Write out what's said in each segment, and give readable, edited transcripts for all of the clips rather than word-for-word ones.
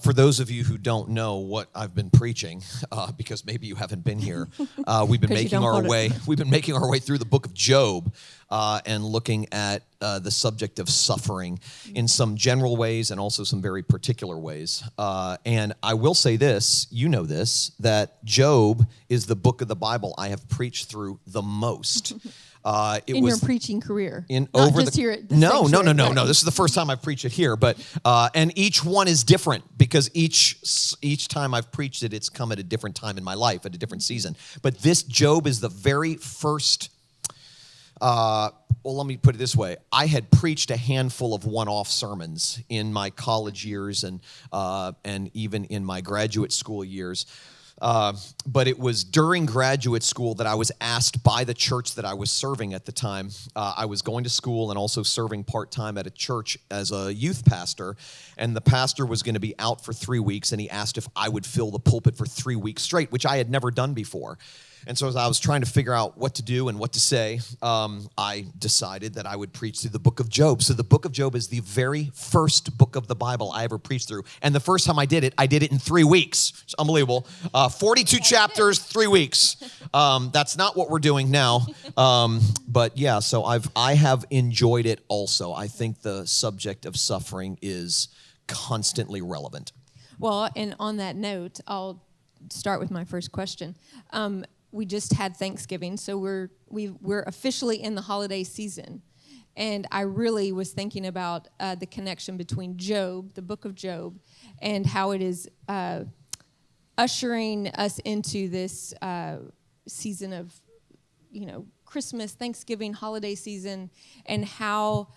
For those of you who don't know what I've been preaching, because maybe you haven't been here, we've been making our way through the book of Job and looking at the subject of suffering in some general ways and also some very particular ways. And I will say this, you know this, that Job is the book of the Bible I have preached through the most. Your preaching career, No. This is the first time I've preached it here, but and each one is different because each time I've preached it, it's come at a different time in my life, at a different season. But this Job is the very first. Well, let me put it this way: I had preached a handful of one-off sermons in my college years and even in my graduate school years. But it was during graduate school that I was asked by the church that I was serving at the time. I was going to school and also serving part-time at a church as a youth pastor, and the pastor was going to be out for 3 weeks, and he asked if I would fill the pulpit for 3 weeks straight, which I had never done before. And so as I was trying to figure out what to do and what to say, I decided that I would preach through the book of Job. So the book of Job is the very first book of the Bible I ever preached through. And the first time I did it in 3 weeks. It's unbelievable. 42 chapters, 3 weeks. That's not what we're doing now. But yeah, so I have enjoyed it also. I think the subject of suffering is constantly relevant. Well, and on that note, I'll start with my first question. We just had Thanksgiving, so we're officially in the holiday season. And I really was thinking about the connection between Job, the book of Job, and how it is ushering us into this season of, Christmas, Thanksgiving, holiday season, and how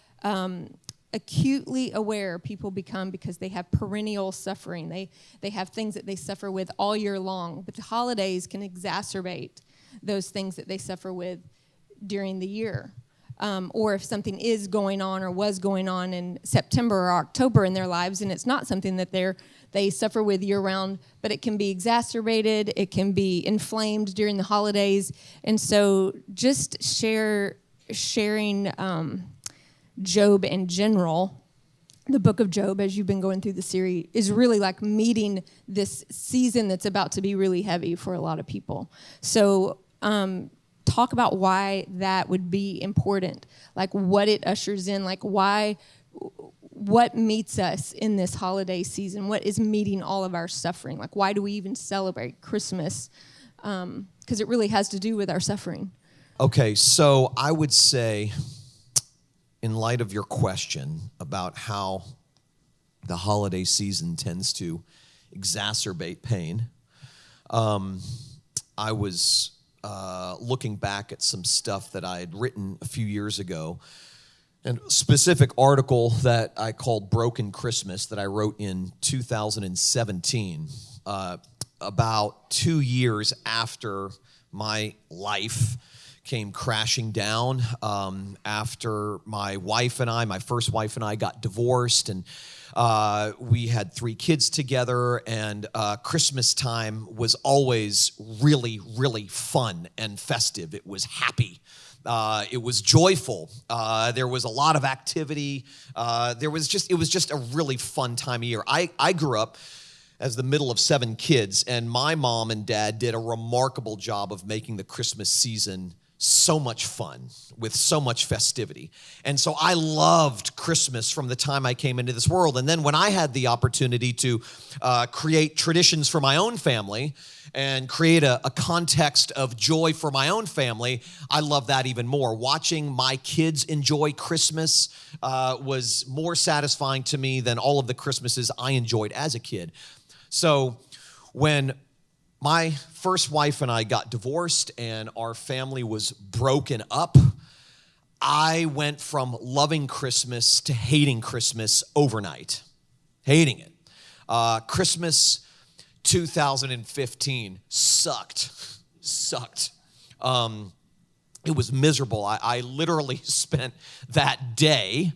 acutely aware people become because they have perennial suffering. They have things that they suffer with all year long, but the holidays can exacerbate those things that they suffer with during the year. Or if something is going on or was going on in September or October in their lives, and it's not something that they suffer with year-round, but it can be exacerbated, it can be inflamed during the holidays. And so just sharing Job in general, the book of Job, as you've been going through the series, is really like meeting this season that's about to be really heavy for a lot of people. So talk about why that would be important, like what it ushers in, like what meets us in this holiday season, what is meeting all of our suffering, like why do we even celebrate Christmas? Because it really has to do with our suffering. Okay, so I would say, in light of your question about how the holiday season tends to exacerbate pain, I was looking back at some stuff that I had written a few years ago, and a specific article that I called Broken Christmas that I wrote in 2017, about 2 years after my life came crashing down, after my first wife and I got divorced, and we had 3 kids together, and Christmas time was always really, really fun and festive. It was happy. It was joyful. There was a lot of activity. It was just a really fun time of year. I grew up as the middle of 7 kids, and my mom and dad did a remarkable job of making the Christmas season so much fun with so much festivity. And so I loved Christmas from the time I came into this world. And then when I had the opportunity to create traditions for my own family and create a context of joy for my own family, I love that even more. Watching my kids enjoy Christmas was more satisfying to me than all of the Christmases I enjoyed as a kid. So when my first wife and I got divorced and our family was broken up, I went from loving Christmas to hating Christmas overnight. Hating it. Christmas 2015 sucked. It was miserable. I literally spent that day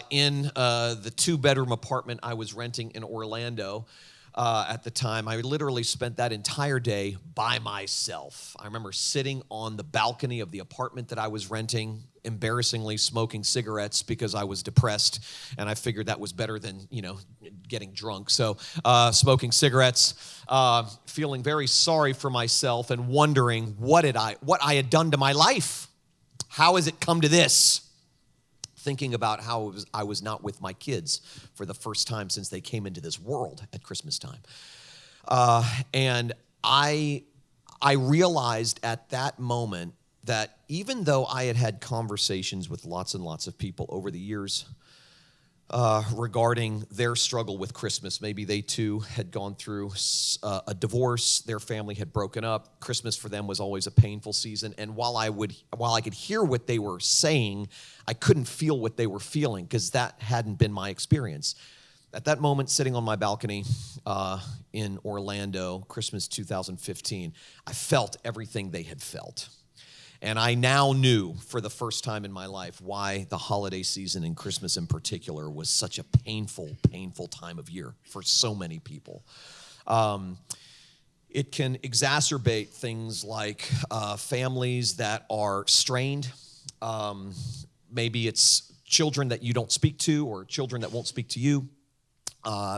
in the 2-bedroom apartment I was renting in Orlando. At the time, I literally spent that entire day by myself. I remember sitting on the balcony of the apartment that I was renting, embarrassingly smoking cigarettes because I was depressed, and I figured that was better than, getting drunk. So smoking cigarettes, feeling very sorry for myself and wondering what I had done to my life. How has it come to this? Thinking about how I was not with my kids for the first time since they came into this world at Christmas time. And I realized at that moment that even though I had had conversations with lots and lots of people over the years regarding their struggle with Christmas, maybe they too had gone through a divorce, their family had broken up, Christmas for them was always a painful season, and while I could hear what they were saying, I couldn't feel what they were feeling because that hadn't been my experience. At that moment, sitting on my balcony in Orlando, Christmas 2015, I felt everything they had felt. And I now knew for the first time in my life why the holiday season and Christmas in particular was such a painful, painful time of year for so many people. It can exacerbate things like families that are strained. Maybe it's children that you don't speak to or children that won't speak to you.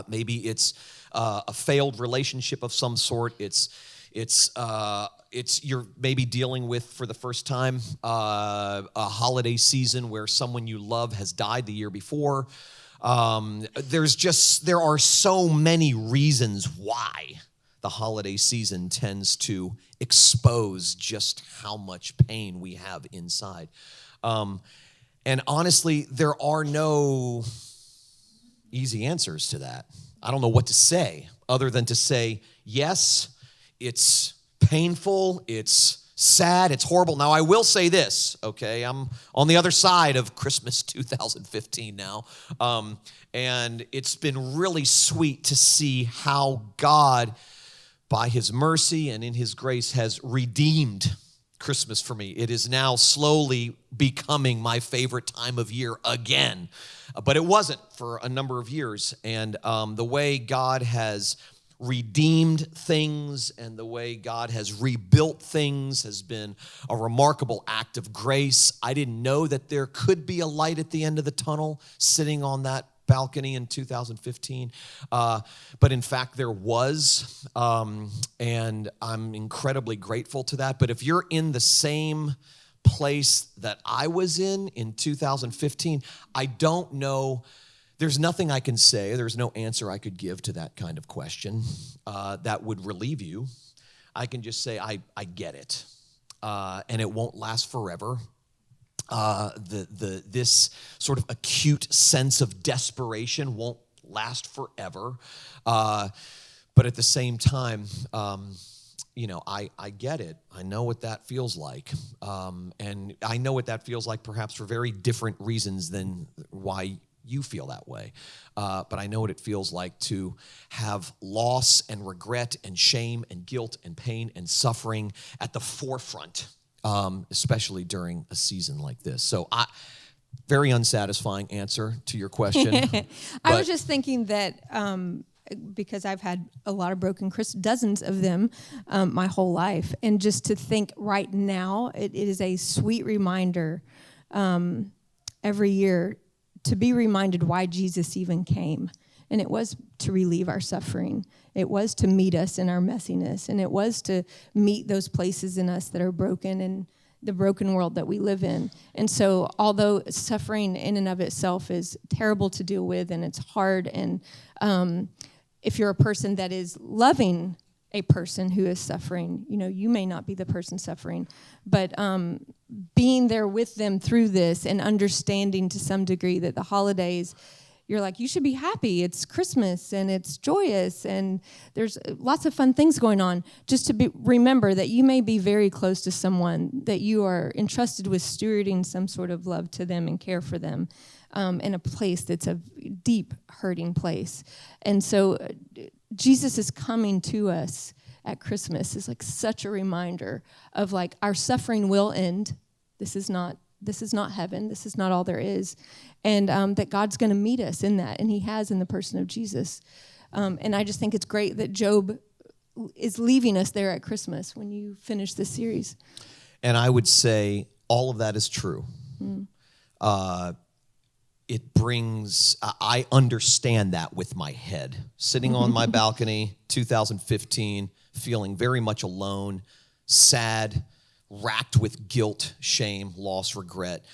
Maybe it's a failed relationship of some sort. It's you're maybe dealing with for the first time a holiday season where someone you love has died the year before. There are so many reasons why the holiday season tends to expose just how much pain we have inside. And honestly, there are no easy answers to that. I don't know what to say other than to say, yes, it's painful, it's sad, it's horrible. Now, I will say this, okay? I'm on the other side of Christmas 2015 now, and it's been really sweet to see how God, by his mercy and in his grace, has redeemed Christmas for me. It is now slowly becoming my favorite time of year again, but it wasn't for a number of years, and the way God has redeemed things and the way God has rebuilt things has been a remarkable act of grace. I didn't know that there could be a light at the end of the tunnel sitting on that balcony in 2015, but in fact there was, and I'm incredibly grateful to that. But if you're in the same place that I was in 2015, I don't know. There's nothing I can say. There's no answer I could give to that kind of question that would relieve you. I can just say, I get it. And it won't last forever. This sort of acute sense of desperation won't last forever. But at the same time, I get it. I know what that feels like. And I know what that feels like perhaps for very different reasons than why you feel that way. But I know what it feels like to have loss and regret and shame and guilt and pain and suffering at the forefront, especially during a season like this. So very unsatisfying answer to your question. I was just thinking that because I've had a lot of broken dozens of them my whole life. And just to think right now, it is a sweet reminder every year to be reminded why Jesus even came. And it was to relieve our suffering. It was to meet us in our messiness. And it was to meet those places in us that are broken and the broken world that we live in. And so although suffering in and of itself is terrible to deal with and it's hard, and if you're a person that is loving a person who is suffering, you may not be the person suffering, but being there with them through this and understanding to some degree that the holidays, you're like, you should be happy. It's Christmas and it's joyous and there's lots of fun things going on. Just to remember that you may be very close to someone that you are entrusted with stewarding some sort of love to them and care for them in a place that's a deep hurting place. And so Jesus is coming to us at Christmas is like such a reminder of like our suffering will end. This is not heaven. This is not all there is. And that God's going to meet us in that. And he has in the person of Jesus. And I just think it's great that Job is leaving us there at Christmas when you finish this series. And I would say all of that is true. It brings, I understand that with my head. Sitting on my balcony, 2015, feeling very much alone, sad, racked with guilt, shame, loss, regret.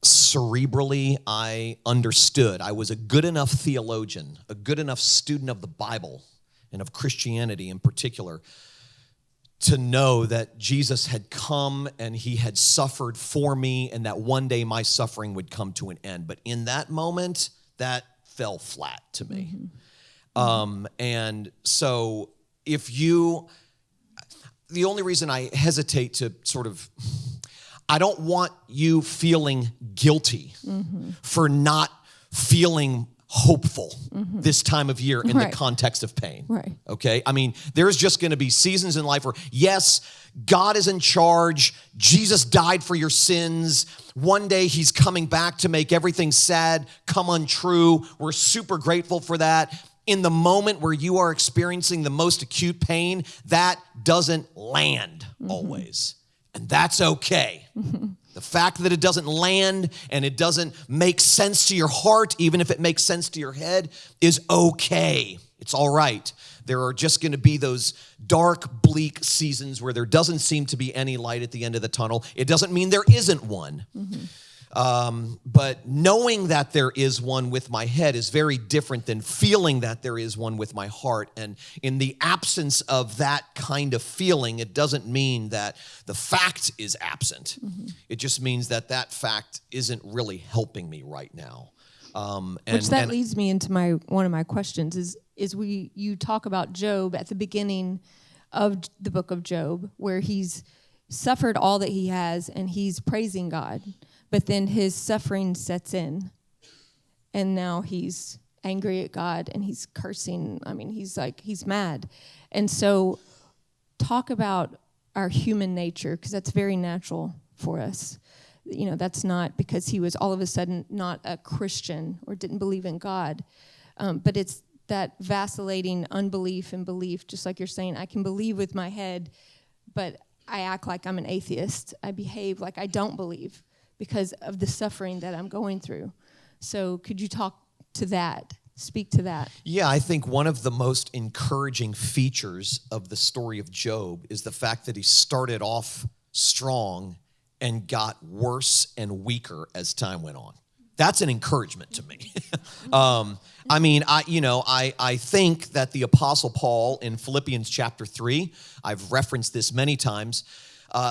Cerebrally, I understood. I was a good enough theologian, a good enough student of the Bible and of Christianity in particular, to know that Jesus had come and he had suffered for me and that one day my suffering would come to an end. But in that moment, that fell flat to me. And so the only reason I hesitate to I don't want you feeling guilty for not feeling hopeful this time of year in the context of pain. Right. Okay? I mean, there's just going to be seasons in life where, yes, God is in charge. Jesus died for your sins. One day he's coming back to make everything sad come untrue. We're super grateful for that. In the moment where you are experiencing the most acute pain, that doesn't land always. And that's okay. The fact that it doesn't land and it doesn't make sense to your heart, even if it makes sense to your head, is okay. It's all right. There are just going to be those dark, bleak seasons where there doesn't seem to be any light at the end of the tunnel. It doesn't mean there isn't one. But knowing that there is one with my head is very different than feeling that there is one with my heart. And in the absence of that kind of feeling, it doesn't mean that the fact is absent. It just means that that fact isn't really helping me right now. Which leads me into one of my questions is you talk about Job at the beginning of the book of Job, where he's suffered all that he has and he's praising God. But then his suffering sets in, and now he's angry at God, and he's cursing. I mean, he's mad. And so talk about our human nature, because that's very natural for us. You know, that's not because he was all of a sudden not a Christian or didn't believe in God. But it's that vacillating unbelief and belief, just like you're saying, I can believe with my head, but I act like I'm an atheist. I behave like I don't believe, because of the suffering that I'm going through. So could you speak to that? Yeah, I think one of the most encouraging features of the story of Job is the fact that he started off strong and got worse and weaker as time went on. That's an encouragement to me. I think that the Apostle Paul in Philippians chapter 3, I've referenced this many times,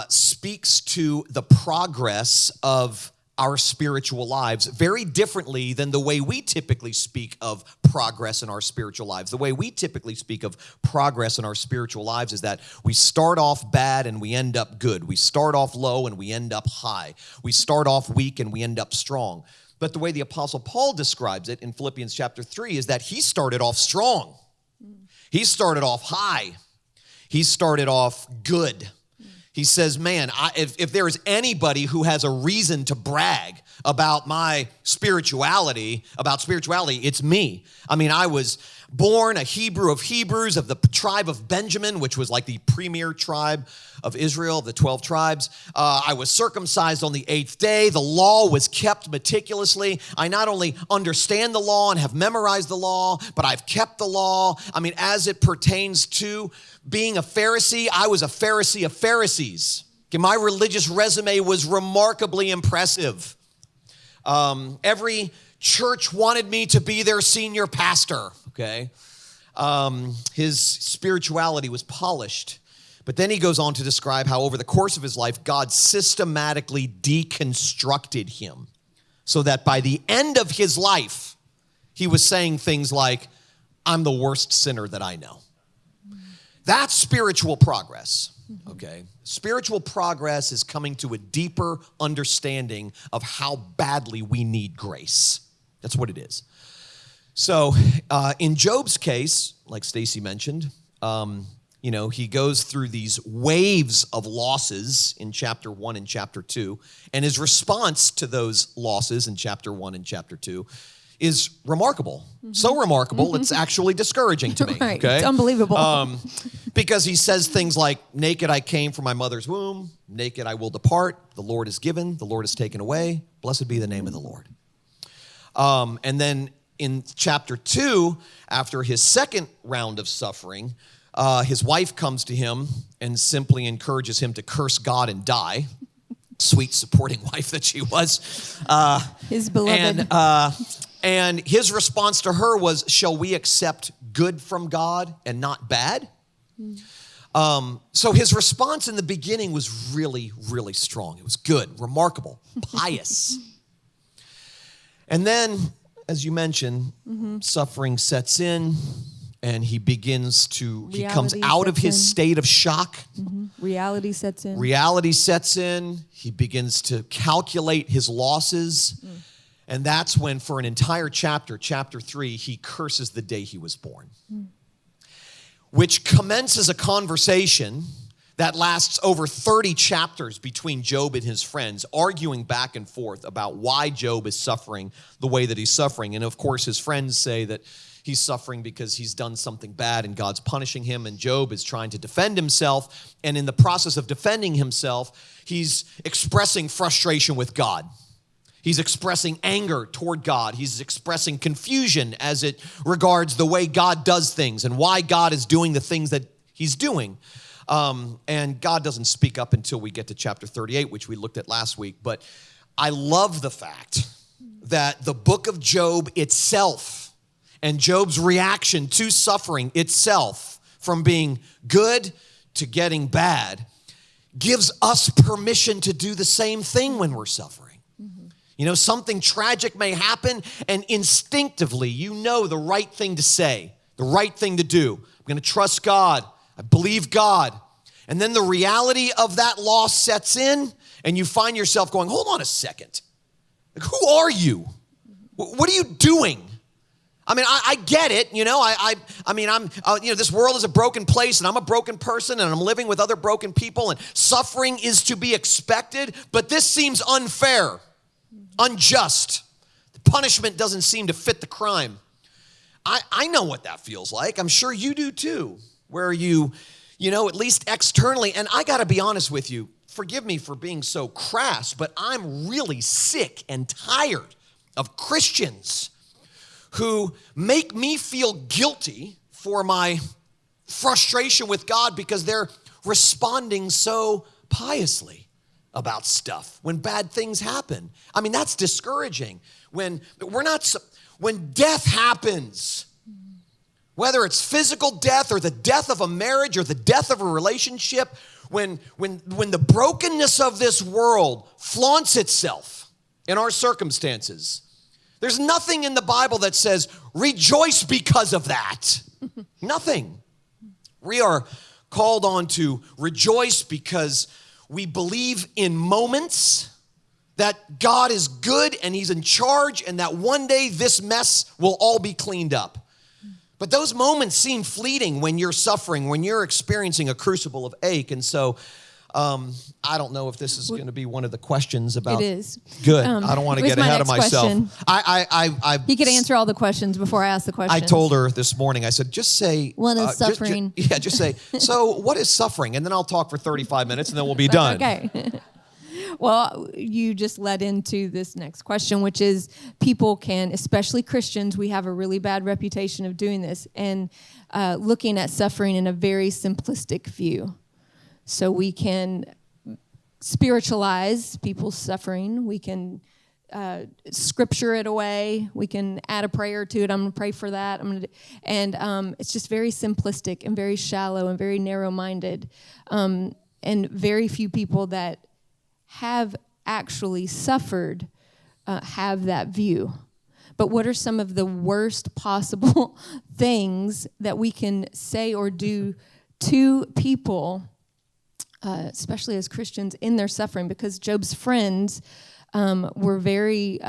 speaks to the progress of our spiritual lives very differently than the way we typically speak of progress in our spiritual lives. The way we typically speak of progress in our spiritual lives is that we start off bad and we end up good. We start off low and we end up high. We start off weak and we end up strong. But the way the Apostle Paul describes it in Philippians chapter 3 is that he started off strong. He started off high. He started off good. He says, man, if there is anybody who has a reason to brag about my spirituality, it's me. I mean, I was born a Hebrew of Hebrews of the tribe of Benjamin, which was like the premier tribe of Israel, the 12 tribes. I was circumcised on the 8th day. The law was kept meticulously. I not only understand the law and have memorized the law, but I've kept the law. I mean, as it pertains to being a Pharisee, I was a Pharisee of Pharisees. Okay, my religious resume was remarkably impressive. Every church wanted me to be their senior pastor, okay? His spirituality was polished. But then he goes on to describe how over the course of his life, God systematically deconstructed him so that by the end of his life, he was saying things like, I'm the worst sinner that I know. That's spiritual progress, okay? Spiritual progress is coming to a deeper understanding of how badly we need grace. That's what it is. So in Job's case, like Stacie mentioned, he goes through these waves of losses in chapter 1 and chapter 2, and his response to those losses in chapter 1 and chapter 2 is remarkable. So remarkable, it's actually discouraging to me. Right. Okay? It's unbelievable. because he says things like, naked I came from my mother's womb, naked I will depart. The Lord is given, the Lord is taken away. Blessed be the name of the Lord. And then in chapter 2, after his second round of suffering, his wife comes to him and simply encourages him to curse God and die. Sweet supporting wife that she was. His beloved. And his response to her was, shall we accept good from God and not bad? So his response in the beginning was really, really strong. It was good, remarkable, pious. And then, as you mentioned, suffering sets in, and he comes out of his state of shock. Reality sets in. Reality sets in. He begins to calculate his losses. And that's when, for an entire chapter, chapter 3, he curses the day he was born. Which commences a conversation that lasts over 30 chapters between Job and his friends, arguing back and forth about why Job is suffering the way that he's suffering. And of course, his friends say that he's suffering because he's done something bad and God's punishing him, and Job is trying to defend himself. And in the process of defending himself, he's expressing frustration with God. He's expressing anger toward God. He's expressing confusion as it regards the way God does things and why God is doing the things that he's doing. And God doesn't speak up until we get to chapter 38, which we looked at last week. But I love the fact that the book of Job itself and Job's reaction to suffering itself, from being good to getting bad, gives us permission to do the same thing when we're suffering. You know, something tragic may happen, and instinctively, you know the right thing to say, the right thing to do. I'm going to trust God. I believe God. And then the reality of that loss sets in, and you find yourself going, hold on a second. Like, who are you? What are you doing? I mean, I get it, you know. I mean, this world is a broken place, and I'm a broken person, and I'm living with other broken people, and suffering is to be expected, but this seems unfair. Unjust. The punishment doesn't seem to fit the crime. I know what that feels like. I'm sure you do too, where you know, at least externally, and I got to be honest with you, forgive me for being so crass, but I'm really sick and tired of Christians who make me feel guilty for my frustration with God because they're responding so piously about stuff when bad things happen. I mean, that's discouraging. When death happens, whether it's physical death or the death of a marriage or the death of a relationship, when the brokenness of this world flaunts itself in our circumstances, there's nothing in the Bible that says, rejoice because of that. Nothing. We are called on to rejoice because we believe in moments that God is good and he's in charge, and that one day this mess will all be cleaned up. But those moments seem fleeting when you're suffering, when you're experiencing a crucible of ache. And so I don't know if this is going to be one of the questions about. It is. Good. I don't want to get ahead of myself. He could answer all the questions before I ask the question. I told her this morning, I said, just say. What is suffering? Just say, so what is suffering? And then I'll talk for 35 minutes and then we'll be done. Okay. Well, you just led into this next question, which is people can, especially Christians, we have a really bad reputation of doing this and looking at suffering in a very simplistic view. So we can spiritualize people's suffering. We can scripture it away. We can add a prayer to it. I'm going to pray for that. And it's just very simplistic and very shallow and very narrow-minded. And very few people that have actually suffered have that view. But what are some of the worst possible things that we can say or do to people, especially as Christians, in their suffering? Because Job's friends were very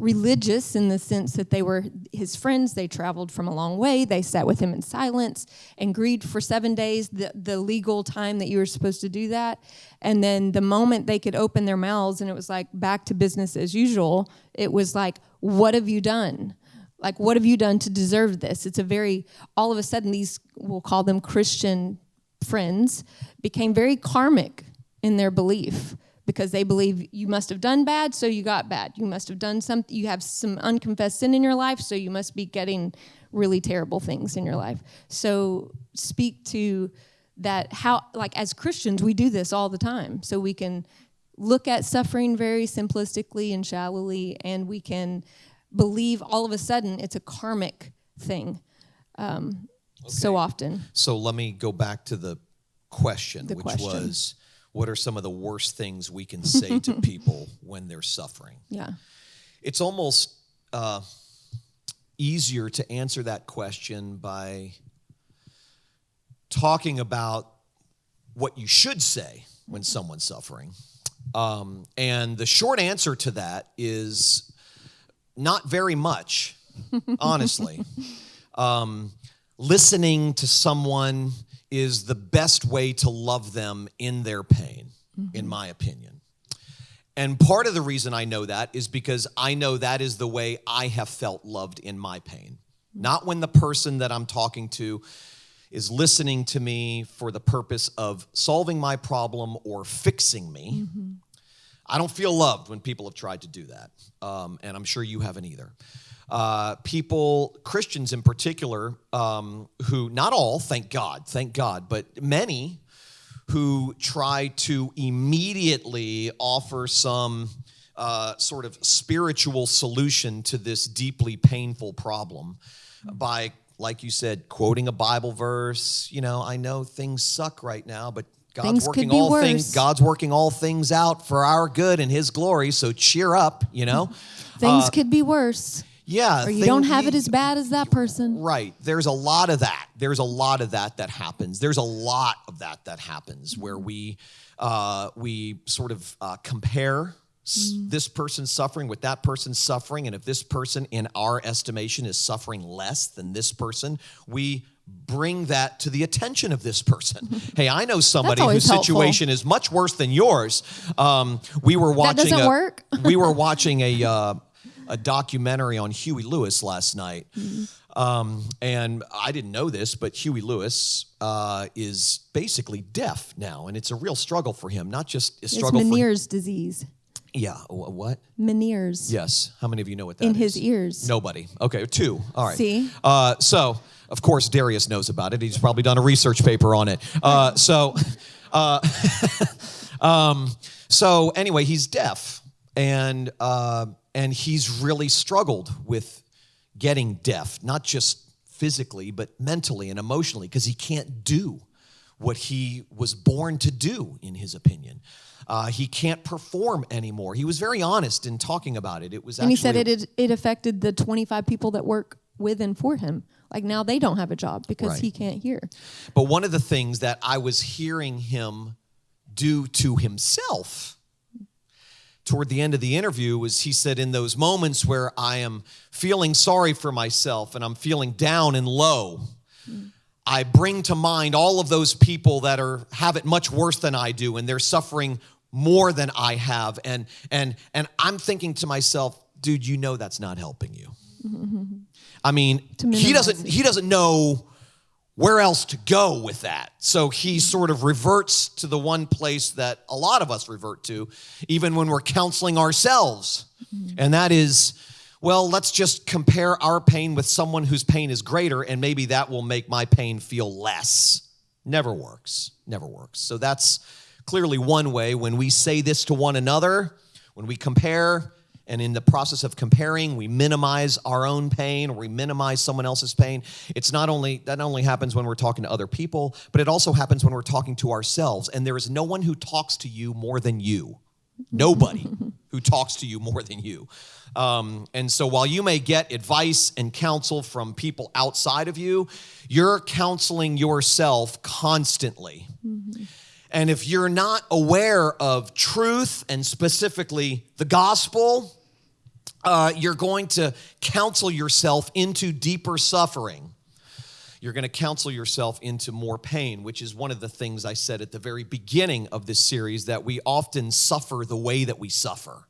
religious in the sense that they were his friends. They traveled from a long way. They sat with him in silence and grieved for 7 days, the legal time that you were supposed to do that. And then the moment they could open their mouths and it was like back to business as usual, it was like, what have you done? Like, what have you done to deserve this? It's a very, all of a sudden, these, we'll call them Christian friends, became very karmic in their belief because they believe you must have done bad, so you got bad. You must have done something, you have some unconfessed sin in your life, so you must be getting really terrible things in your life. So speak to that, how, like as Christians, we do this all the time. So we can look at suffering very simplistically and shallowly, and we can believe all of a sudden it's a karmic thing so often. So let me go back to the question, was, what are some of the worst things we can say to people when they're suffering? Yeah. It's almost easier to answer that question by talking about what you should say when someone's suffering. And the short answer to that is not very much, honestly. Listening to someone is the best way to love them in their pain, in my opinion. And part of the reason I know that is because I know that is the way I have felt loved in my pain. Not when the person that I'm talking to is listening to me for the purpose of solving my problem or fixing me. I don't feel loved when people have tried to do that, and I'm sure you haven't either. People, Christians in particular, who, not all, thank God, but many who try to immediately offer some sort of spiritual solution to this deeply painful problem by, like you said, quoting a Bible verse. You know, I know things suck right now, but God's working all things out for our good and His glory, so cheer up, you know. Things could be worse. Yeah. Or you don't have it as bad as that person. Right. There's a lot of that. There's a lot of that happens. There's a lot of that happens where we sort of compare this person's suffering with that person's suffering. And if this person, in our estimation, is suffering less than this person, we bring that to the attention of this person. Hey, I know somebody whose situation is much worse than yours. We were watching. That doesn't work. We were watching a documentary on Huey Lewis last night. And I didn't know this, but Huey Lewis is basically deaf now, and it's a real struggle for him. Not just a struggle. It's Meniere's disease. Yeah, what? Meniere's. Yes. How many of you know what that is? In his ears. Nobody. Okay, 2. All right. See? So, of course, Darius knows about it. He's probably done a research paper on it. So anyway, he's deaf, and he's really struggled with getting deaf, not just physically, but mentally and emotionally, because he can't do what he was born to do, in his opinion. He can't perform anymore. He was very honest in talking about it. It was and he said it affected the 25 people that work with and for him. Like, now they don't have a job because he can't hear. But one of the things that I was hearing him do to himself toward the end of the interview was, he said, in those moments where I am feeling sorry for myself and I'm feeling down and low, I bring to mind all of those people that have it much worse than I do, and they're suffering more than I have. And I'm thinking to myself, dude, you know that's not helping you. I mean, he doesn't know where else to go with that. So he sort of reverts to the one place that a lot of us revert to, even when we're counseling ourselves. And that is, well, let's just compare our pain with someone whose pain is greater, and maybe that will make my pain feel less. Never works. Never works. So that's clearly one way when we say this to one another, when we compare, and in the process of comparing, we minimize our own pain or we minimize someone else's pain. That not only happens when we're talking to other people, but it also happens when we're talking to ourselves. And there is no one who talks to you more than you. Nobody who talks to you more than you. And so while you may get advice and counsel from people outside of you, you're counseling yourself constantly. And if you're not aware of truth and specifically the gospel, you're going to counsel yourself into deeper suffering. You're going to counsel yourself into more pain, which is one of the things I said at the very beginning of this series, that we often suffer the way that we suffer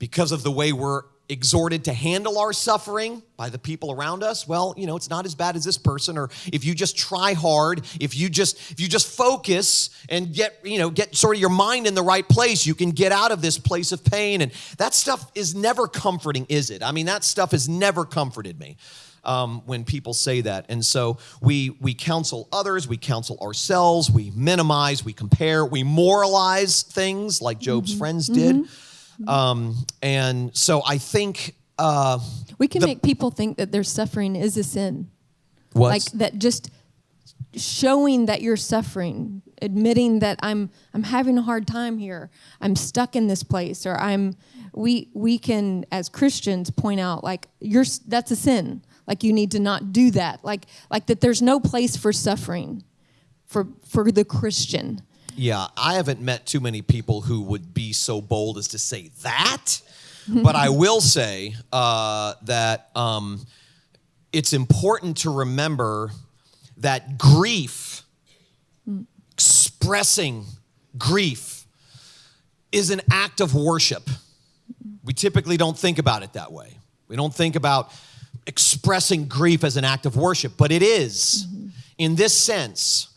because of the way we're exhorted to handle our suffering by the people around us, well, it's not as bad as this person. Or if you just try hard, if you just focus and get sort of your mind in the right place, you can get out of this place of pain. And that stuff is never comforting, is it? I mean, that stuff has never comforted me. When people say that. And so we counsel others, we counsel ourselves, we minimize, we compare, we moralize things like Job's friends did. And so I think we can make people think that their suffering is a sin. What? Like that, just showing that you're suffering, admitting that I'm having a hard time here, I'm stuck in this place, or we can as Christians point out like that's a sin. Like you need to not do that. Like that there's no place for suffering for the Christian. Yeah, I haven't met too many people who would be so bold as to say that. But I will say that it's important to remember that grief, expressing grief, is an act of worship. We typically don't think about it that way. We don't think about expressing grief as an act of worship, but it is, in this sense,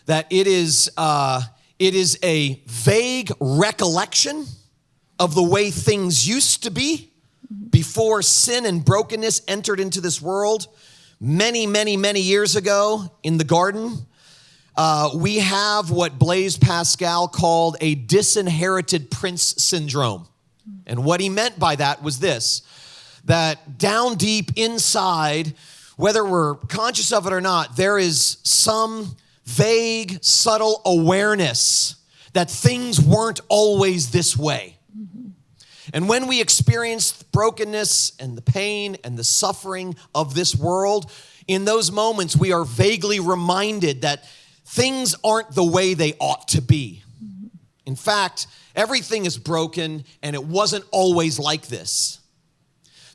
that it is a vague recollection of the way things used to be before sin and brokenness entered into this world many, many, many years ago in the garden. We have what Blaise Pascal called a disinherited prince syndrome. And what he meant by that was this, that down deep inside, whether we're conscious of it or not, there is some vague, subtle awareness that things weren't always this way. And when we experience the brokenness and the pain and the suffering of this world, in those moments we are vaguely reminded that things aren't the way they ought to be. In fact, everything is broken and it wasn't always like this.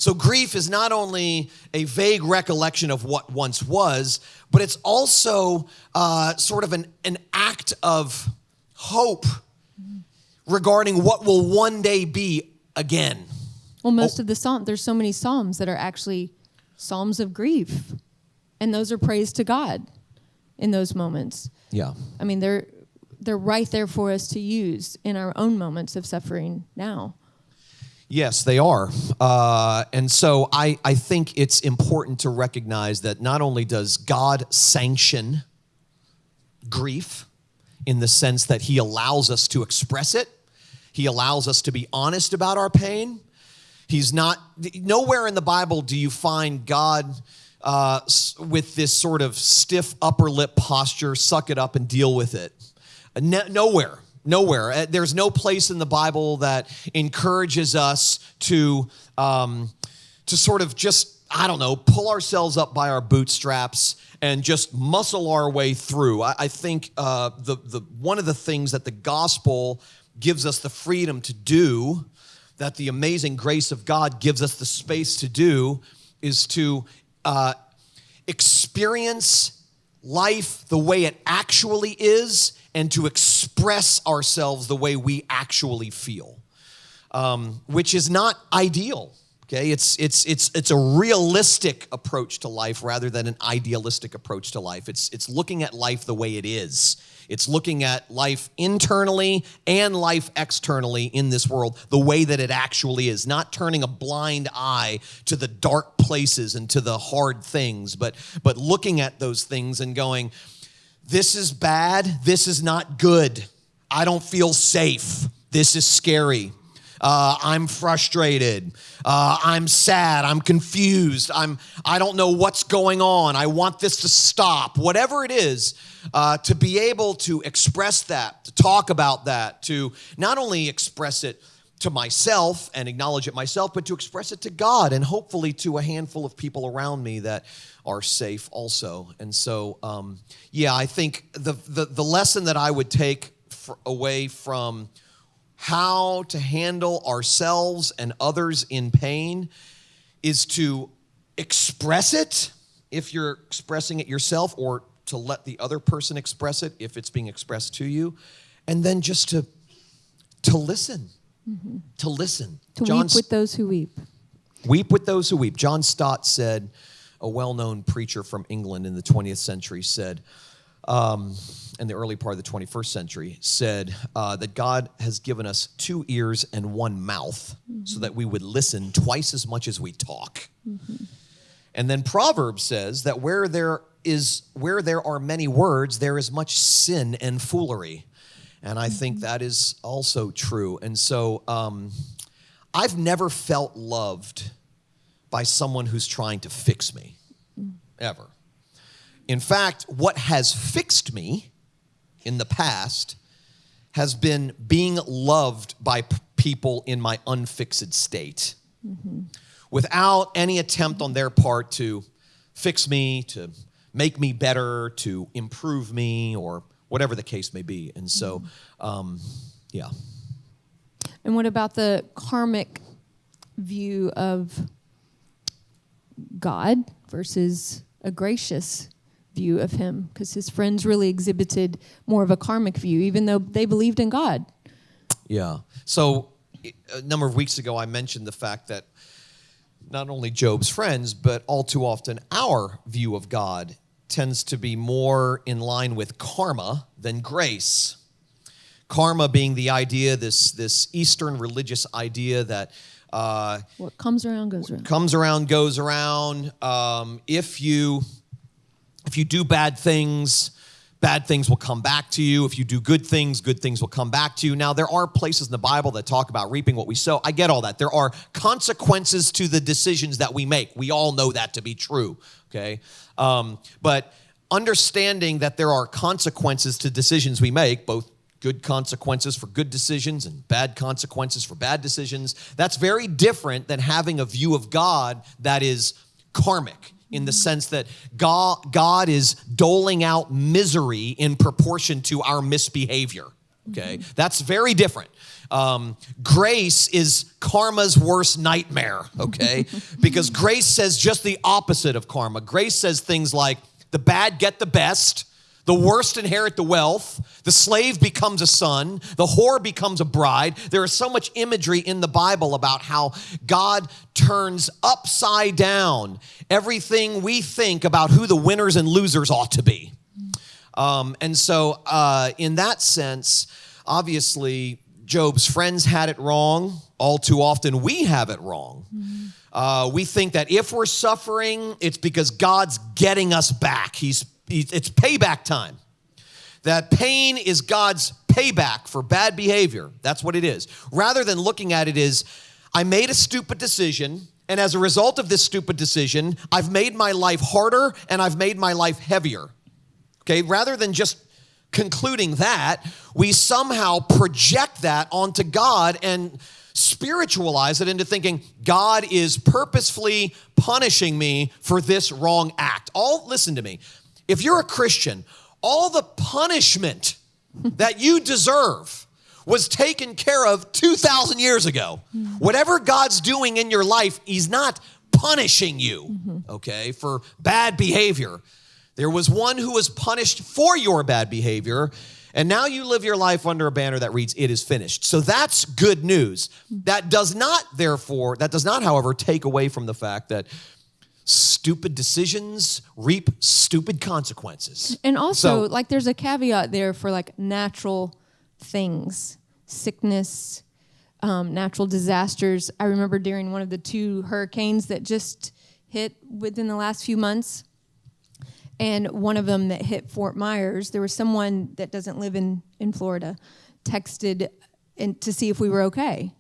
So grief is not only a vague recollection of what once was, but it's also sort of an act of hope regarding what will one day be again. Well, most of the Psalms, there's so many Psalms that are actually Psalms of grief. And those are praise to God in those moments. Yeah. I mean, they're right there for us to use in our own moments of suffering now. Yes, they are. And so I think it's important to recognize that not only does God sanction grief in the sense that he allows us to express it, he allows us to be honest about our pain. Nowhere in the Bible do you find God with this sort of stiff upper lip posture, suck it up and deal with it. Nowhere. There's no place in the Bible that encourages us to sort of just, pull ourselves up by our bootstraps and just muscle our way through. I think the one of the things that the gospel gives us the freedom to do, that the amazing grace of God gives us the space to do, is to experience life the way it actually is and to express ourselves the way we actually feel, which is not ideal. Okay, it's a realistic approach to life rather than an idealistic approach to life. It's looking at life the way it is. It's looking at life internally and life externally in this world the way that it actually is, not turning a blind eye to the dark places and to the hard things, but looking at those things and going, this is bad, this is not good. I don't feel safe. This is scary. I'm frustrated. I'm sad. I'm confused. I don't know what's going on. I want this to stop. Whatever it is, to be able to express that, to talk about that, to not only express it to myself and acknowledge it myself, but to express it to God and hopefully to a handful of people around me that are safe also. And so, I think the lesson that I would take away from how to handle ourselves and others in pain is to express it if you're expressing it yourself, or to let the other person express it if it's being expressed to you, and then just to listen. To listen. To weep with those who weep. Weep with those who weep. John Stott said, a well-known preacher from England in the 20th century said, in the early part of the 21st century, said that God has given us 2 ears and 1 mouth so that we would listen twice as much as we talk. And then Proverbs says that where there are many words, there is much sin and foolery. And I think that is also true. And so I've never felt loved by someone who's trying to fix me, ever. In fact, what has fixed me in the past has been being loved by people in my unfixed state, without any attempt on their part to fix me, to make me better, to improve me, or whatever the case may be. And so, yeah. And what about the karmic view of God versus a gracious view of him? Because his friends really exhibited more of a karmic view, even though they believed in God. Yeah. So a number of weeks ago, I mentioned the fact that not only Job's friends, but all too often our view of God tends to be more in line with karma than grace. Karma being the idea, this Eastern religious idea that what comes around goes around. Comes around, goes around. If you do bad things will come back to you. If you do good things will come back to you. Now, there are places in the Bible that talk about reaping what we sow. I get all that. There are consequences to the decisions that we make. We all know that to be true, okay? But understanding that there are consequences to decisions we make, both good consequences for good decisions and bad consequences for bad decisions, that's very different than having a view of God that is karmic, in the sense that God is doling out misery in proportion to our misbehavior, okay? That's very different. Grace is karma's worst nightmare, okay? Because grace says just the opposite of karma. Grace says things like, the bad get the best, the worst inherit the wealth, the slave becomes a son, the whore becomes a bride. There is so much imagery in the Bible about how God turns upside down everything we think about who the winners and losers ought to be. And so in that sense, obviously, Job's friends had it wrong. All too often, we have it wrong. We think that if we're suffering, it's because God's getting us back. It's payback time. That pain is God's payback for bad behavior. That's what it is. Rather than looking at it as, I made a stupid decision, and as a result of this stupid decision, I've made my life harder and I've made my life heavier. Okay, rather than just concluding that, we somehow project that onto God and spiritualize it into thinking God is purposefully punishing me for this wrong act. Listen to me. If you're a Christian, all the punishment that you deserve was taken care of 2,000 years ago. Whatever God's doing in your life, he's not punishing you, okay, for bad behavior. There was one who was punished for your bad behavior, and now you live your life under a banner that reads, "It is finished." So that's good news. That does not, however, take away from the fact that stupid decisions reap stupid consequences. And also, there's a caveat there for natural things, sickness, natural disasters. I remember during one of the 2 hurricanes that just hit within the last few months, and one of them that hit Fort Myers, there was someone that doesn't live in Florida, texted to see if we were okay.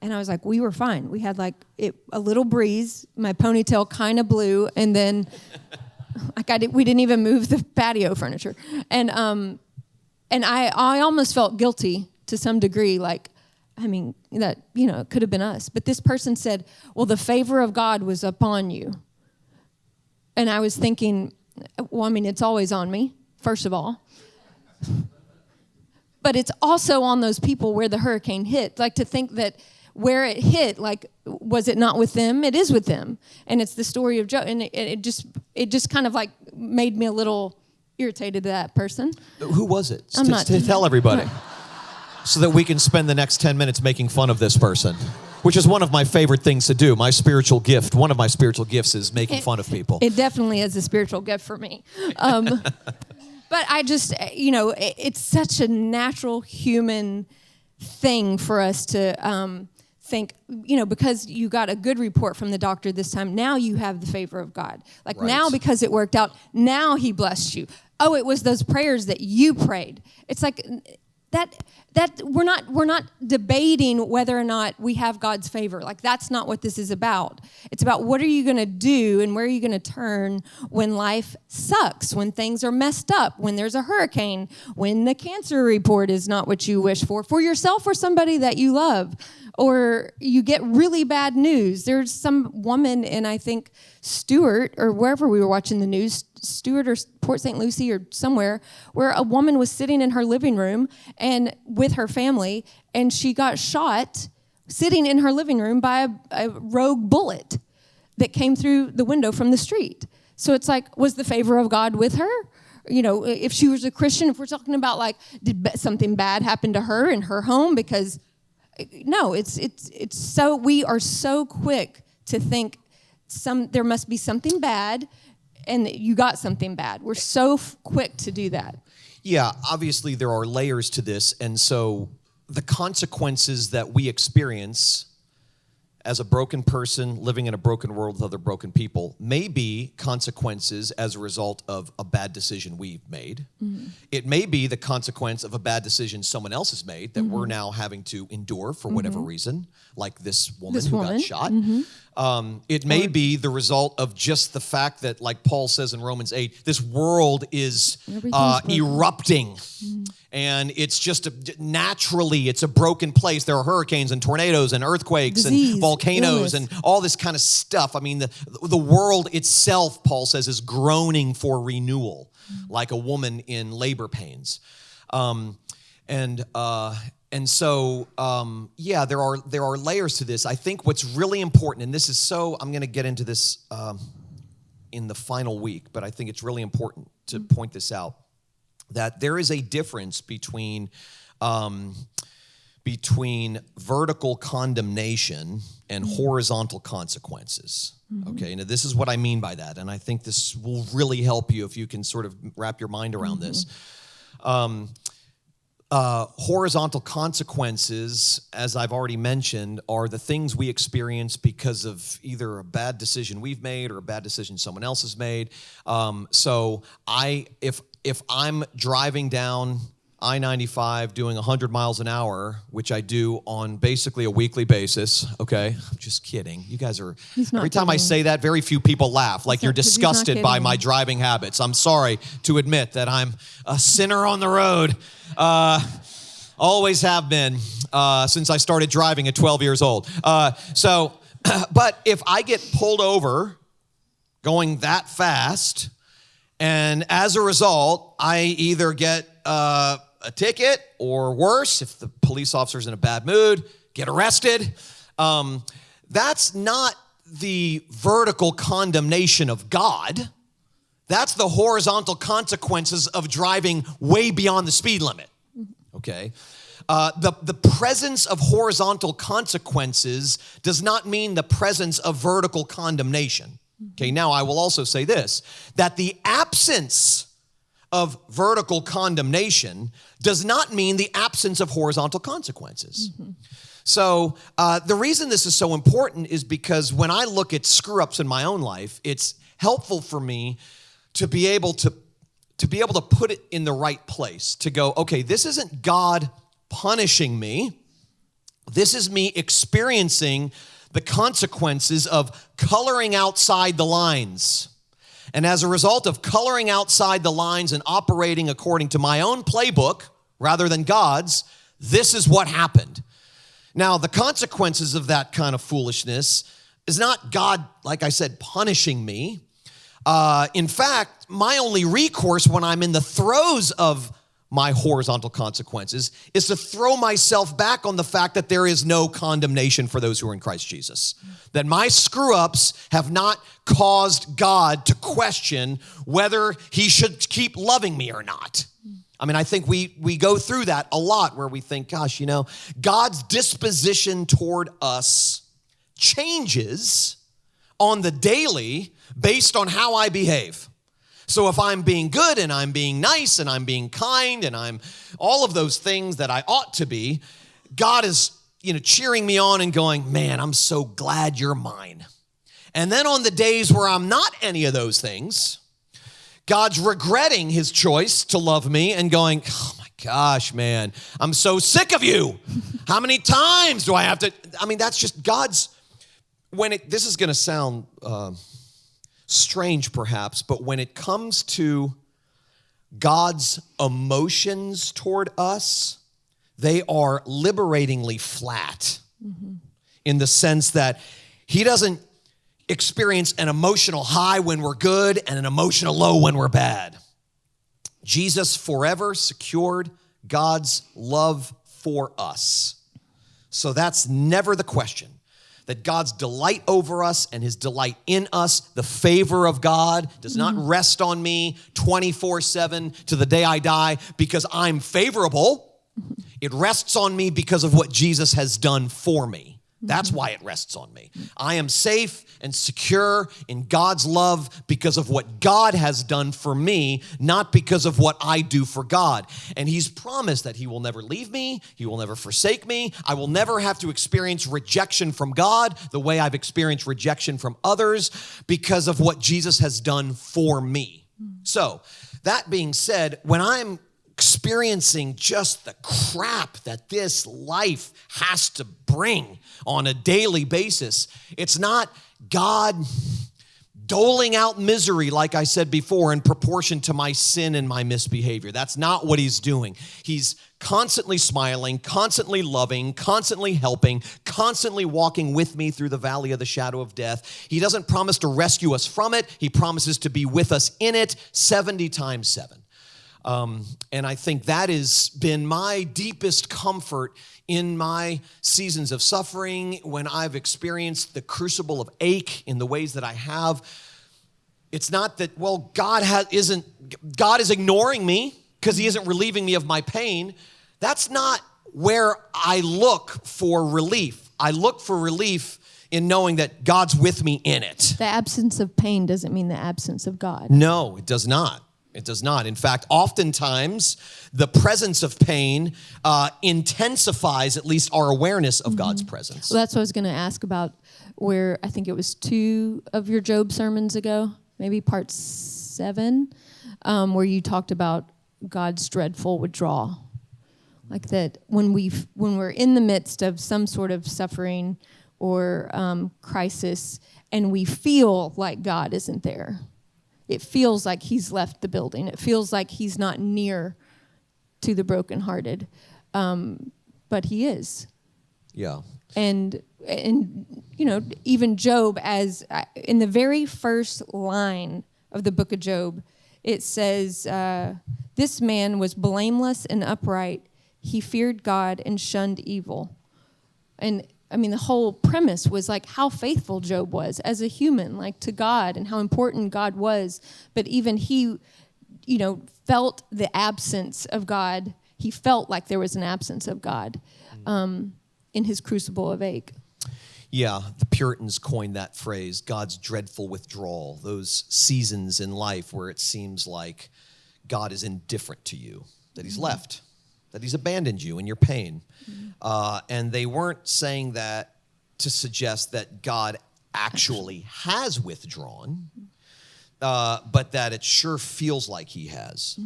And I was like, we were fine. We had a little breeze. My ponytail kind of blew, and then we didn't even move the patio furniture. And I almost felt guilty to some degree, that it could have been us. But this person said, well, the favor of God was upon you. And I was thinking, well, it's always on me, first of all. But it's also on those people where the hurricane hit. To think that where it hit, was it not with them? It is with them. And it's the story of Job. And it just kind of made me a little irritated to that person. Who was it? Tell everybody. So that we can spend the next 10 minutes making fun of this person. Which is one of my favorite things to do. My spiritual gift, one of my spiritual gifts is making fun of people. It definitely is a spiritual gift for me. But I just, it's such a natural human thing for us to think, because you got a good report from the doctor this time, now you have the favor of God. Like Right. now, because it worked out, now he blessed you. Oh, it was those prayers that you prayed. It's like that we're not debating whether or not we have God's favor. Like that's not what this is about. It's about what are you going to do and where are you going to turn when life sucks, when things are messed up, when there's a hurricane, when the cancer report is not what you wish for yourself or somebody that you love, or you get really bad news. There's some woman in, I think, Stewart, or wherever we were watching the news, Stewart or Port St. Lucie or somewhere, where a woman was sitting in her living room and with her family, and she got shot sitting in her living room by a rogue bullet that came through the window from the street. So it's like, was the favor of God with her? If she was a Christian, if we're talking about like, did something bad happen to her in her home? Because no, it's so, we are so quick to think there must be something bad and that you got something bad. We're so quick to do that. Yeah, obviously there are layers to this, and so the consequences that we experience as a broken person living in a broken world with other broken people may be consequences as a result of a bad decision we've made. Mm-hmm. It may be the consequence of a bad decision someone else has made that we're now having to endure for whatever reason, like this woman who got shot. It may be the result of just the fact that, like Paul says in Romans 8, this world is erupting. And it's just naturally, it's a broken place. There are hurricanes and tornadoes and earthquakes and volcanoes and all this kind of stuff. I mean, the world itself, Paul says, is groaning for renewal, like a woman in labor pains. And so, there are layers to this. I think what's really important, and this is I'm going to get into this in the final week, but I think it's really important to point this out, that there is a difference between vertical condemnation and horizontal consequences. Okay, now this is what I mean by that, and I think this will really help you if you can sort of wrap your mind around this. Horizontal consequences, as I've already mentioned, are the things we experience because of either a bad decision we've made or a bad decision someone else has made. If I'm driving down I-95 doing 100 miles an hour, which I do on basically a weekly basis, okay? I'm just kidding. You guys are, every time I say that, very few people laugh, like you're disgusted by my driving habits. I'm sorry to admit that I'm a sinner on the road. Always have been since I started driving at 12 years old. But if I get pulled over going that fast, and as a result, I either get a ticket or worse, if the police officer's in a bad mood, get arrested. That's not the vertical condemnation of God. That's the horizontal consequences of driving way beyond the speed limit. Okay? The presence of horizontal consequences does not mean the presence of vertical condemnation. Okay, now I will also say this, that the absence of vertical condemnation does not mean the absence of horizontal consequences. So the reason this is so important is because when I look at screw-ups in my own life, it's helpful for me to be able to put it in the right place, to go, okay, this isn't God punishing me. This is me experiencing the consequences of coloring outside the lines. And as a result of coloring outside the lines and operating according to my own playbook rather than God's, this is what happened. Now, the consequences of that kind of foolishness is not God, like I said, punishing me. In fact, my only recourse when I'm in the throes of my horizontal consequences is to throw myself back on the fact that there is no condemnation for those who are in Christ Jesus. That my screw-ups have not caused God to question whether he should keep loving me or not. I mean, I think we go through that a lot where we think, gosh, God's disposition toward us changes on the daily based on how I behave. So if I'm being good and I'm being nice and I'm being kind and I'm all of those things that I ought to be, God is, cheering me on and going, man, I'm so glad you're mine. And then on the days where I'm not any of those things, God's regretting his choice to love me and going, oh my gosh, man, I'm so sick of you. How many times do I have to? I mean, that's just God's, this is going to sound strange perhaps, but when it comes to God's emotions toward us, they are liberatingly flat in the sense that he doesn't experience an emotional high when we're good and an emotional low when we're bad. Jesus forever secured God's love for us. So that's never the question. That God's delight over us and his delight in us, the favor of God, does not rest on me 24/7 to the day I die because I'm favorable. It rests on me because of what Jesus has done for me. That's why it rests on me. I am safe and secure in God's love because of what God has done for me, not because of what I do for God. And he's promised that he will never leave me. He will never forsake me. I will never have to experience rejection from God the way I've experienced rejection from others because of what Jesus has done for me. So that being said, when I'm experiencing just the crap that this life has to bring on a daily basis, it's not God doling out misery, like I said before, in proportion to my sin and my misbehavior. That's not what he's doing. He's constantly smiling, constantly loving, constantly helping, constantly walking with me through the valley of the shadow of death. He doesn't promise to rescue us from it. He promises to be with us in it 70 times 7. And I think that has been my deepest comfort in my seasons of suffering, when I've experienced the crucible of ache in the ways that I have. It's not that, well, God is ignoring me because he isn't relieving me of my pain. That's not where I look for relief. I look for relief in knowing that God's with me in it. The absence of pain doesn't mean the absence of God. No, it does not. It does not. In fact, oftentimes, the presence of pain intensifies at least our awareness of God's presence. Well, that's what I was going to ask about, where I think it was 2 of your Job sermons ago, maybe part 7, where you talked about God's dreadful withdrawal. Like that when we're in the midst of some sort of suffering or crisis and we feel like God isn't there. It feels like he's left the building. It feels like he's not near to the brokenhearted. But he is. Yeah. And even Job, as in the very first line of the book of Job, it says, this man was blameless and upright. He feared God and shunned evil. And I mean, the whole premise was like how faithful Job was as a human, like to God, and how important God was. But even he, felt the absence of God. He felt like there was an absence of God in his crucible of ache. Yeah, the Puritans coined that phrase, God's dreadful withdrawal, those seasons in life where it seems like God is indifferent to you, that he's left, that he's abandoned you in your pain. And they weren't saying that to suggest that God actually has withdrawn, but that it sure feels like he has.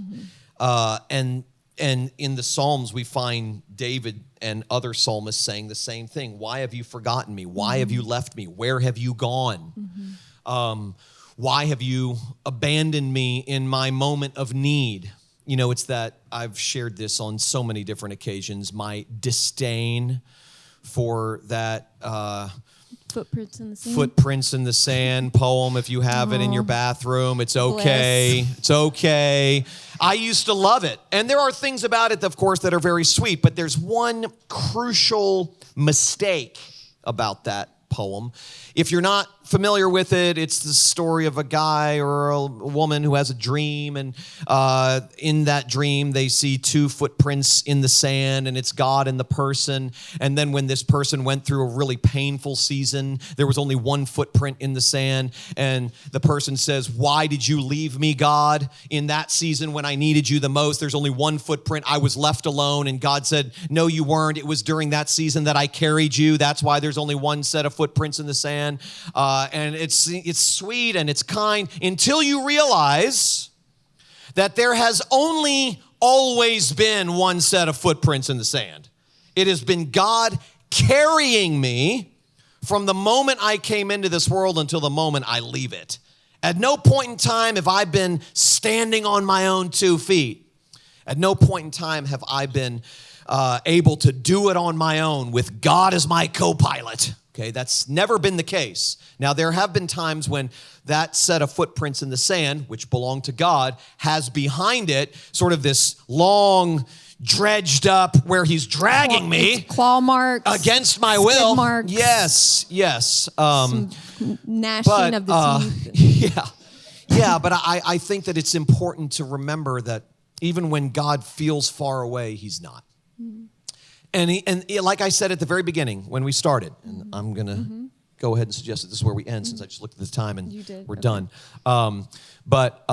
And in the Psalms, we find David and other psalmists saying the same thing. Why have you forgotten me? Why have you left me? Where have you gone? Why have you abandoned me in my moment of need? It's that I've shared this on so many different occasions, my disdain for that Footprints in the Sand. Footprints in the Sand poem. If you have it in your bathroom, it's okay. Bless. It's okay. I used to love it. And there are things about it, of course, that are very sweet, but there's one crucial mistake about that poem. if you're not familiar with it, it's the story of a guy or a woman who has a dream, and in that dream, they see two footprints in the sand, and it's God and the person. And then when this person went through a really painful season, there was only one footprint in the sand, and the person says, "Why did you leave me, God, in that season when I needed you the most? There's only one footprint. I was left alone." And God said, "No, you weren't. It was during that season that I carried you. That's why there's only one set of footprints in the sand." And it's sweet and it's kind until you realize that there has only always been one set of footprints in the sand. It has been God carrying me from the moment I came into this world until the moment I leave it. At no point in time have I been standing on my own 2 feet. At no point in time have I been able to do it on my own with God as my co-pilot. Okay, that's never been the case. Now, there have been times when that set of footprints in the sand, which belong to God, has behind it sort of this long, dredged up, where he's dragging me. Claw marks. Against my will. Marks. Yes. Some gnashing of the teeth. Yeah, but I think that it's important to remember that even when God feels far away, he's not. Mm-hmm. And like I said at the very beginning when we started, and I'm going to go ahead and suggest that this is where we end, since I just looked at the time and we're done. But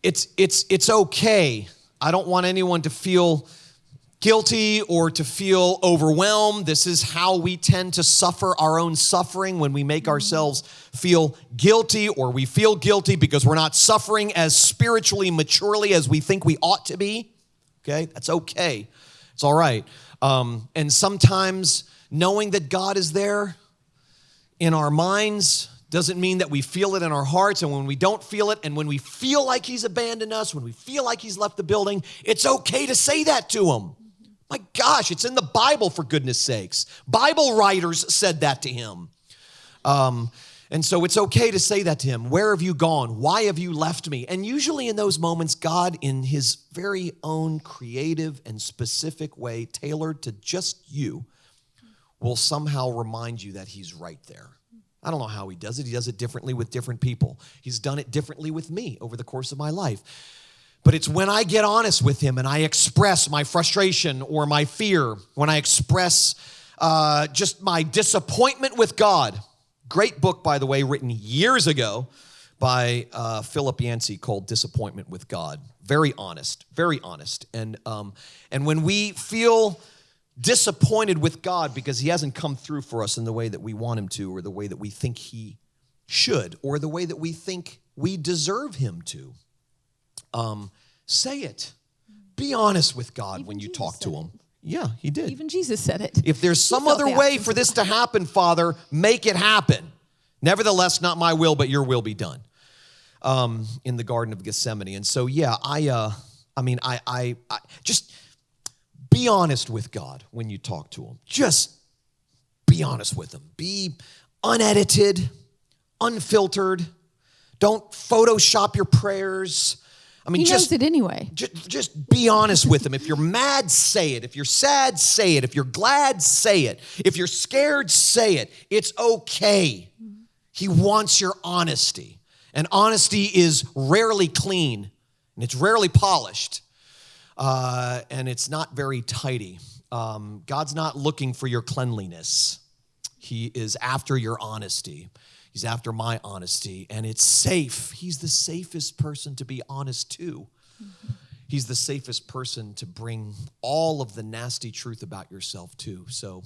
it's okay. I don't want anyone to feel guilty or to feel overwhelmed. This is how we tend to suffer our own suffering, when we make ourselves feel guilty, or we feel guilty because we're not suffering as spiritually maturely as we think we ought to be. Okay, that's okay. It's all right. And sometimes knowing that God is there in our minds doesn't mean that we feel it in our hearts. And when we don't feel it, and when we feel like he's abandoned us, when we feel like he's left the building, it's okay to say that to him. My gosh, it's in the Bible, for goodness sakes. Bible writers said that to him. And so it's okay to say that to him. Where have you gone? Why have you left me? And usually in those moments, God, in his very own creative and specific way, tailored to just you, will somehow remind you that he's right there. I don't know how he does it. He does it differently with different people. He's done it differently with me over the course of my life. But it's when I get honest with him and I express my frustration or my fear, when I express just my disappointment with God. Great book, by the way, written years ago by Philip Yancey, called Disappointment with God. Very honest, very honest. And when we feel disappointed with God because he hasn't come through for us in the way that we want him to, or the way that we think he should, or the way that we think we deserve him to, say it. Be honest with God when you talk to him. Yeah, he did. Even Jesus said it. If there's some other way for this to happen, Father, make it happen. Nevertheless, not my will, but your will be done. In the Garden of Gethsemane. And so, yeah, I just be honest with God when you talk to him. Just be honest with him. Be unedited, unfiltered. Don't Photoshop your prayers. I mean, he knows it anyway. Just be honest with him. If you're mad, say it. If you're sad, say it. If you're glad, say it. If you're scared, say it. It's okay. He wants your honesty. And honesty is rarely clean, and it's rarely polished, and it's not very tidy. God's not looking for your cleanliness. He is after your honesty. He's after my honesty, and it's safe. He's the safest person to be honest to. Mm-hmm. He's the safest person to bring all of the nasty truth about yourself to. So,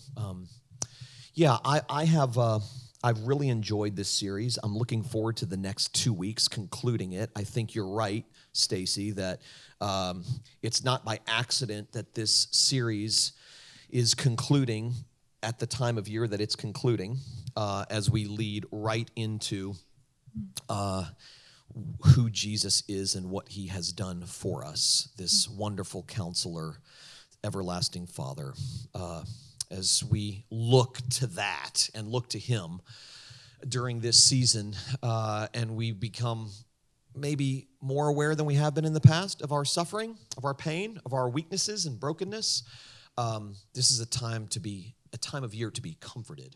I've really enjoyed this series. I'm looking forward to the next 2 weeks concluding it. I think you're right, Stacie, that it's not by accident that this series is concluding at the time of year that it's concluding, as we lead right into who Jesus is and what he has done for us, this wonderful counselor, everlasting Father. As we look to that and look to him during this season, and we become maybe more aware than we have been in the past of our suffering, of our pain, of our weaknesses and brokenness, this is a time of year to be comforted.